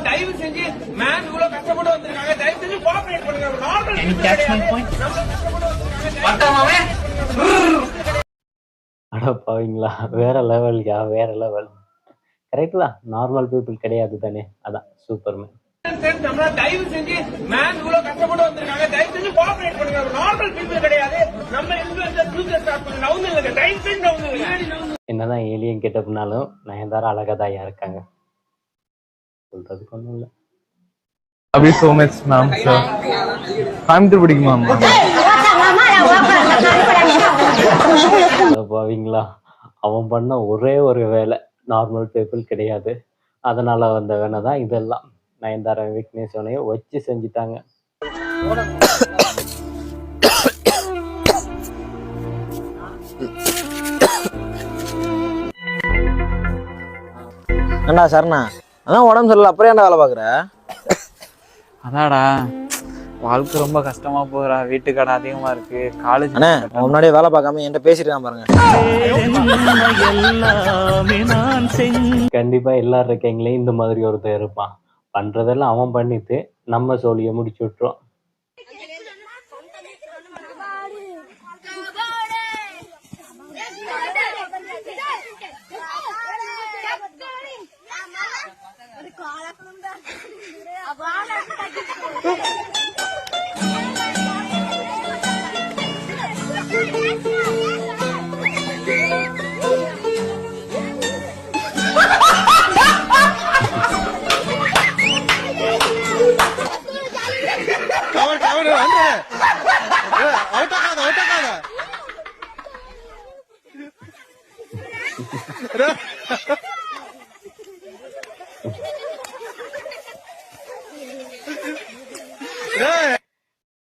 தயவு செஞ்சு மேன் இவ்வளவு கஷ்டப்பட்டு வந்திருக்காங்க. தயவு செஞ்சு கோஆபரேட் பண்ணுங்க. அட பாவீங்களா, வேற லெவல்யா, வேற லெவல். கரெக்ட் தான், நார்மல் பீப்புள் கிடையாது தானே, அதான் சூப்பர்மேன். தயவு செஞ்சு மேன் இவ்வளவு கஷ்டப்பட்டு வந்திருக்காங்க. தயவு செஞ்சு கோஆபரேட் பண்ணுங்க. நார்மல் பீப்புள் கிடையாது. நம்ம இன்ஃப்ளூயன்சர் ஃபியூச்சர் ஸ்டார்ட் பண்ணுங்க. நவுந்து இல்லங்க, தயவு செஞ்சு நவுந்து இல்லங்க. என்னதான் ஏலியன் கெட்டப்னாலும் நயன்தாரா அழகாதாயா இருக்காங்க, சொல்றதுக்கு ஒண்ணும் இல்ல. Love you so much, ma'am, sir. Coimbatore பிடிக்குமா? பாவீங்களா, அவன் பண்ண ஒரே ஒரு வேலை நார்மல் பீப்புள் கிடையாது, அதனால வந்த வேலை தான் இதெல்லாம். நயன்தாரா விக்னேஸ்வனையும் வச்சு செஞ்சுட்டாங்க. அண்ணா சரணா, அதான் உடம்பு சரியில்லை, அப்புறம் ஏன்டா வேலை பார்க்குற? அதாடா வாழ்க்கை ரொம்ப கஷ்டமா போகிறா, வீட்டு கடை அதிகமா இருக்கு, காலேஜ். அண்ணே முன்னாடியே வேலை பார்க்காம என்கிட்ட பேசிட்டு பாருங்க. கண்டிப்பா எல்லாரும் இருக்கீங்களே இந்த மாதிரி ஒருத்தர் இருப்பான், பண்றதெல்லாம் அவன் பண்ணிட்டு நம்ம சோழியை முடிச்சு விட்டுரும்.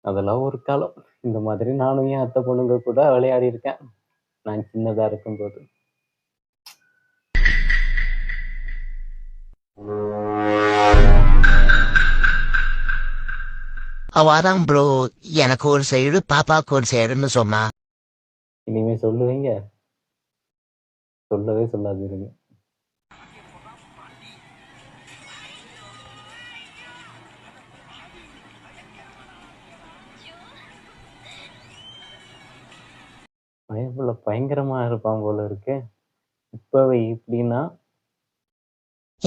அதெல்லாம் ஒரு காலம். இந்த மாதிரி நானும் என் அத்தை பொண்ணுங்க கூட விளையாடி இருக்கேன், நான் சின்னதா இருக்கும்போது. அவாதான் ப்ரோ, எனக்கு ஒரு சைடு பாப்பாக்கு ஒரு சைடுன்னு சொன்னா. இனிமே சொல்லுவீங்க? சொல்லவே சொல்லாதீங்க. பயப்புல பயங்கரமா இருப்பான் போல இருக்கு இப்பவே இப்படின்னா.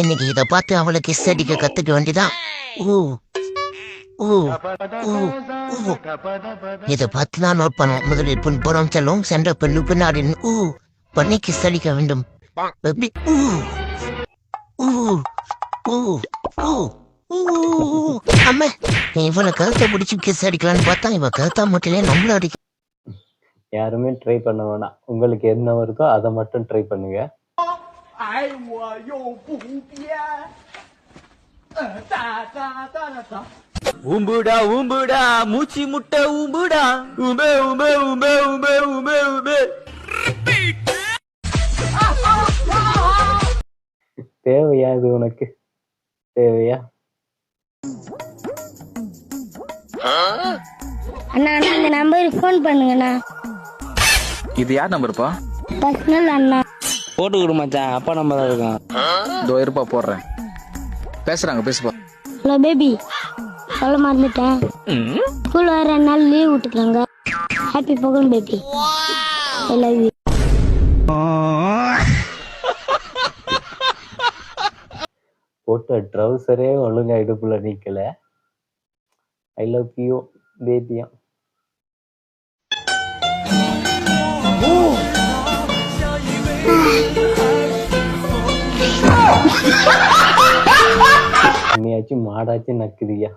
இன்னைக்கு இதை பார்த்து அவளுக்கு கிஸ் அடிக்க கத்துக்க வேண்டிதான். இதை பார்த்து தான் நோட் பண்ணுவோம். முதலில் புன்புறம் செல்லும், சென்ற பெண்ணு பின்னாடி பண்ணி கிஸ் அடிக்க வேண்டும். எப்படி அம்மா, இவளை கருத்தை பிடிச்சி கிஸ் அடிக்கலான்னு பார்த்தா இவ கருத்தா மட்டும் நம்மள அடிக்க. யாருமே ட்ரை பண்ண வேணாம், உங்களுக்கு என்ன வருதோ அதை மட்டும் ட்ரை பண்ணுங்க. ஊம்புடா ஊம்புடா மூச்சு முட்டை ஊம்புடா ஊம்பே ஊம்பே ஊம்பே ஊம்பே ஊம்பே ஊம்பே. தேவையா இது உனக்கு? தேவையா? அண்ணா இந்த நம்பருக்கு ஃபோன் பண்ணுங்கண்ணா. இது யார் நம்பர்ப்பா? பர்சனல் அண்ணா. போட்டு விடு மச்சான், அப்பா நம்பர் தான் இருக்கான். இதோ இருப்பா, போடுறேன். பேசுறாங்க, பேசுப்பா. ஹலோ பேபி, சொல்ல மறந்துட்டேன், ஸ்கூல் வர 2 நாள் லீவ் விட்டுக்கலாங்க. ஹாப்பி போகணும் பேபி, ஐ லவ் யூ. போட்ட ட்ரௌசரே ஒழுங்கா இடுப்புல நிக்கல. ஐ லவ் யூ பேபியா. என்னையாச்சும் மாடாச்சும் நக்குதியா.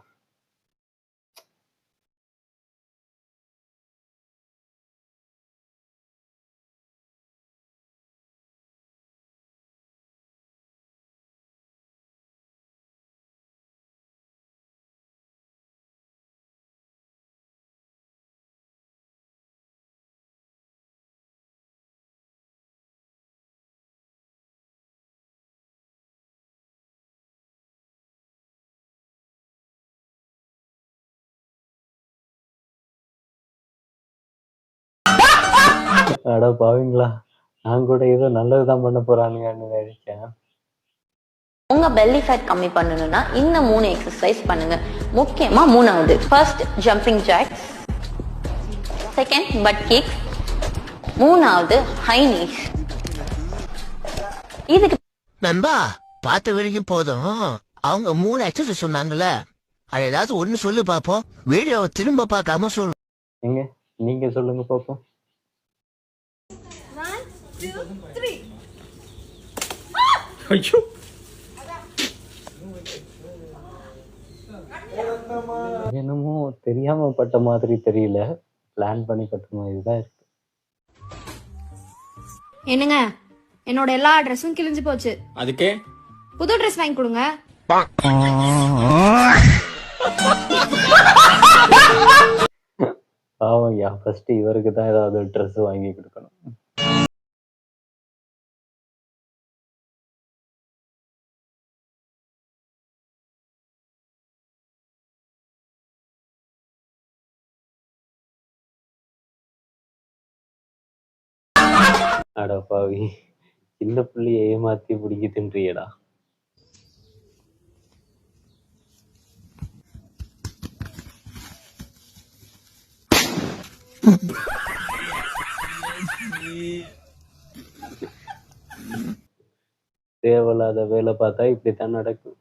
அட பாவீங்களா, நான் கூட ஏதோ நல்லதுதான் பண்ண போறானுங்கன்னு நினைச்சேன். உங்க பெல்லி ஃபேட் கம்மி பண்ணணும்னா இந்த 3 எக்ஸசைஸ் பண்ணுங்க. முக்கியமா 3வது first jumping jacks, second butt kick, 3வது ஹை நீஸ். இதுக்கு நண்பா பார்த்த வரைக்கும் போதும். அவங்க 3 எக்ஸசைஸ் சொன்னாங்கல்ல, அது ஏதாவது ஒண்ணு சொல்லு பாப்போம். வீடியோவை திரும்ப பார்க்காம சொல்லு. நீங்க சொல்லுங்க பாப்போம். 1 2 3. ஐயோ என்னமோ தெரியாம பட்ட மாதிரி தெரியல, பிளான் பண்ணி பட்ட மாதிரி தான் இருக்கு. என்னங்க, என்னோட எல்லா ட்ரெஸ்ஸும் கிழிஞ்சு போச்சு. அதுக்கே புது ட்ரெஸ் வாங்கி கொடுங்க. பாவம்யா, ஃபர்ஸ்ட் இவருக்கு தான் ஏதாவது ட்ரெஸ் வாங்கி கொடுக்கணும். அட பாவி, சின்ன புள்ளைய ஏமாத்தி பிடிங்கி தின்றியடா. தேவையில்லாத வேலை பார்த்தா இப்படித்தான் நடக்கும்.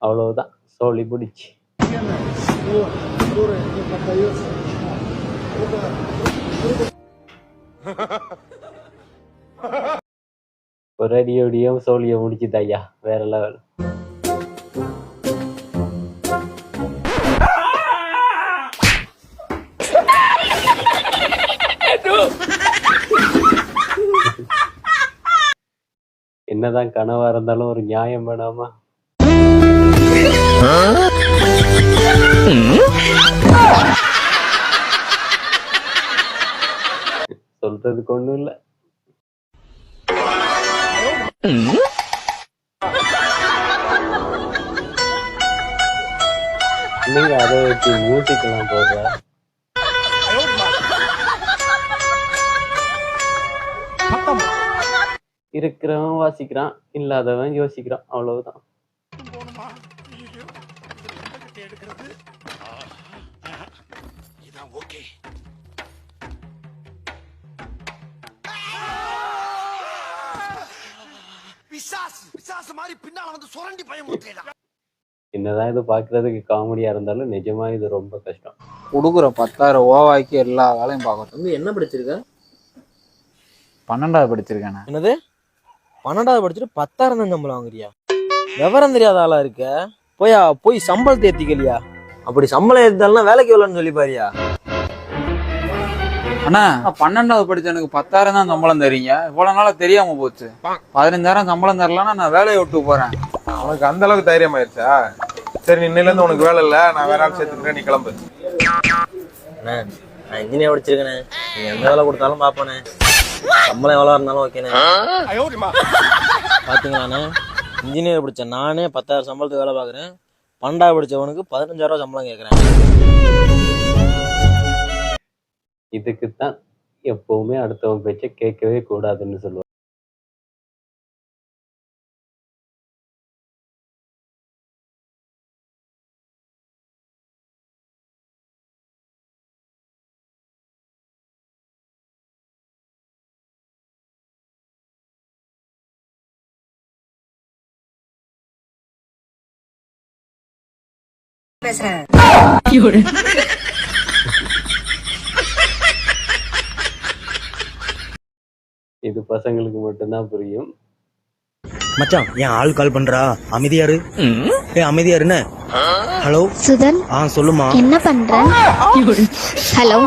அவ்வளவுதான், சோழி பிடிச்சி. ஒரு அடியோடியும் சோழிய முடிச்சுது ஐயா, வேற லெவல். என்னதான் கனவா இருந்தாலும் ஒரு நியாயம் வேணாமா? சொல்றதுக்கு ஒண்ணும் இல்ல. நீங்க அதை வச்சு மியூசிக் எல்லாம் போடுற. இருக்கிறவன் வாசிக்கிறான், இல்லாதவன் யோசிக்கிறான், அவ்வளவுதான். என்னதான் இது பாக்குறதுக்கு காமெடியா இருந்தாலும் நிஜமா இது ரொம்ப கஷ்டம். கொடுக்குற 10,000 ஓவாய்க்கு எல்லா வேலையும் பார்க்கணும். என்ன படிச்சிருக்க? 12வது படிச்சிருக்கேன். என்னது 12வது படிச்சுட்டு 10,000 தான் சம்பளம் வாங்குறியா? விவரம் தெரியாத ஆளா இருக்க. போய் சம்பளத்தை ஏத்திக்கலையா? அப்படி சம்பளம் ஏத்தாலும் வேலைக்கு எவ்வளோன்னு சொல்லி பாரியா? அண்ணா 12வது படிச்ச எனக்கு 10,000 தான் சம்பளம் தரீங்க. இவ்வளவு நாளா தெரியாம போச்சு. 15,000 சம்பளம் தரலன்னா நான் வேலையை விட்டு போறேன். உனக்கு அந்த அளவுக்கு தைரியம் ஆயிடுச்சா? சரி, இன்னையில இருந்து உனக்கு வேலை இல்ல, நான் வேற ஆள் சேர்த்துக்கிறேன், நீ கிளம்பு. நான் இன்ஜினியர் படிச்சிருக்கேனே, நீ எந்த வேலை கொடுத்தாலும் பாப்பேனே, சம்பளம் எவ்வளோ இருந்தாலும் ஓகேண்ணே. பாத்தீங்களாண்ணே, இன்ஜினியர் படிச்ச நானே 10,000 சம்பளத்துக்கு வேலை பார்க்குறேன். 12வது படிச்சவனுக்கு 15,000 சம்பளம் கேட்குறேன். இதுக்குத்தான் எப்பவுமே அடுத்தவன் பேச்ச கேட்கவே கூடாதுன்னு சொல்லுவாங்க. இது பசங்களுக்கு மட்டும்தான் புரியும். மச்சான், என் ஆள் கால் பண்றா, அமைதியாரு. அமைதியாருன்னு. ஹலோ சுதன், சொல்லுமா. என்ன பண்ற? Hello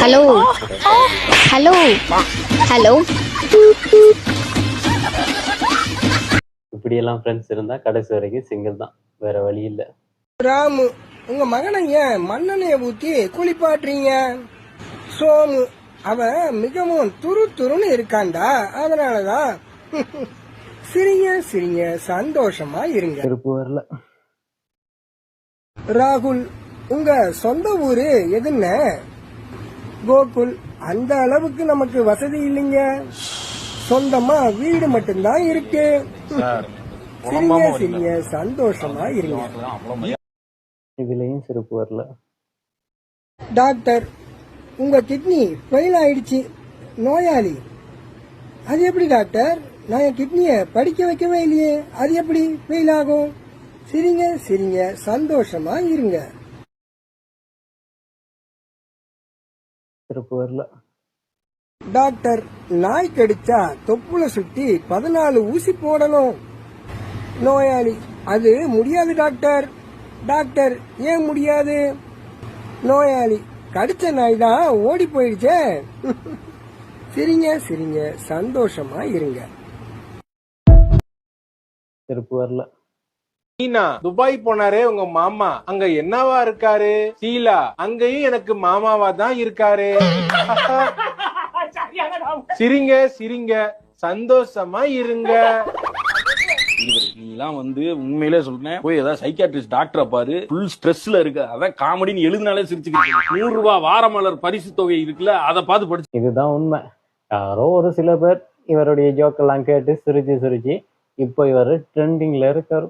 hello hello hello. இப்படியெல்லாம் ஃப்ரெண்ட்ஸ் இருந்தா கடைசி வரைக்கும் சிங்கிள் தான். வேற வழி இல்லை. ராமு, உங்க மகனை ஏன் மண்ணெண்ணெய ஊத்தி குளிப்பாட்டுறீங்க? சோமு, அவன் மிகவும் துரு துருன்னு இருக்கான்டா, அதனாலதான். சிரிங்க சிரிங்க, சந்தோஷமா இருங்க. திருப்பு வரல. ராகுல், உங்க சொந்த ஊரு எதுன்னு? கோகுல், அந்த அளவுக்கு நமக்கு வசதி இல்லைங்க, சொந்தமா வீடு மட்டும்தான் இருக்கு. சிரிங்க சிரிங்க, சந்தோஷமா இருங்க. இதுலயும் சிரிப்பு வரல. டாக்டர், உங்க கிட்னி ஃபெயில் ஆயிடுச்சு, நோயாளி. அது எப்படி டாக்டர்? நான் என் கிட்னிய படிக்க வைக்கவே இல்லையே, அது எப்படி ஃபெயில் ஆகும்? சிரிங்க சிரிங்க, சந்தோஷமா இருங்க. சிரிப்பு வரல. டாக்டர், நாய் கடிச்சா தொப்புளை சுத்தி 14 ஊசி போடணும். நோயாளி, அது முடியாது டாக்டர். டாக்டர், ஏன் முடியாது? நோயாளி, கடிச்ச நாய் தான் ஓடி போயிடுச்சே. சிரிங்க சிரிங்க, சந்தோஷமா இருங்க. சிரிப்பு வரல. சீனா, துபாய் போனாரே உங்க மாமா, அங்க என்னவா இருக்காரு? சீலா, அங்கேயும் எனக்கு மாமாவா தான் இருக்காரு. சிரிங்க சிரிங்க, சந்தோஷமா இருங்க. நீலாம் வந்து உண்மையிலே சொல்றேன், போய் ஏதாவது சைக்காட்ரிஸ்ட் டாக்டரை பாரு. ஃபுல் ஸ்ட்ரெஸ்ல இருக்க, அதான் காமெடின்னு எழுதினாலே சிரிச்சுக்கிட்டு. 100 ரூபாய் வாரமலர் பரிசு தொகை இருக்குல்ல, அதை பார்த்து படிச்சு. இதுதான் உண்மை. யாரோ ஒரு சில பேர் இவருடைய ஜோக்கெல்லாம் கேட்டு சிரிச்சு இப்போ இவர் ட்ரெண்டிங்ல இருக்காரு.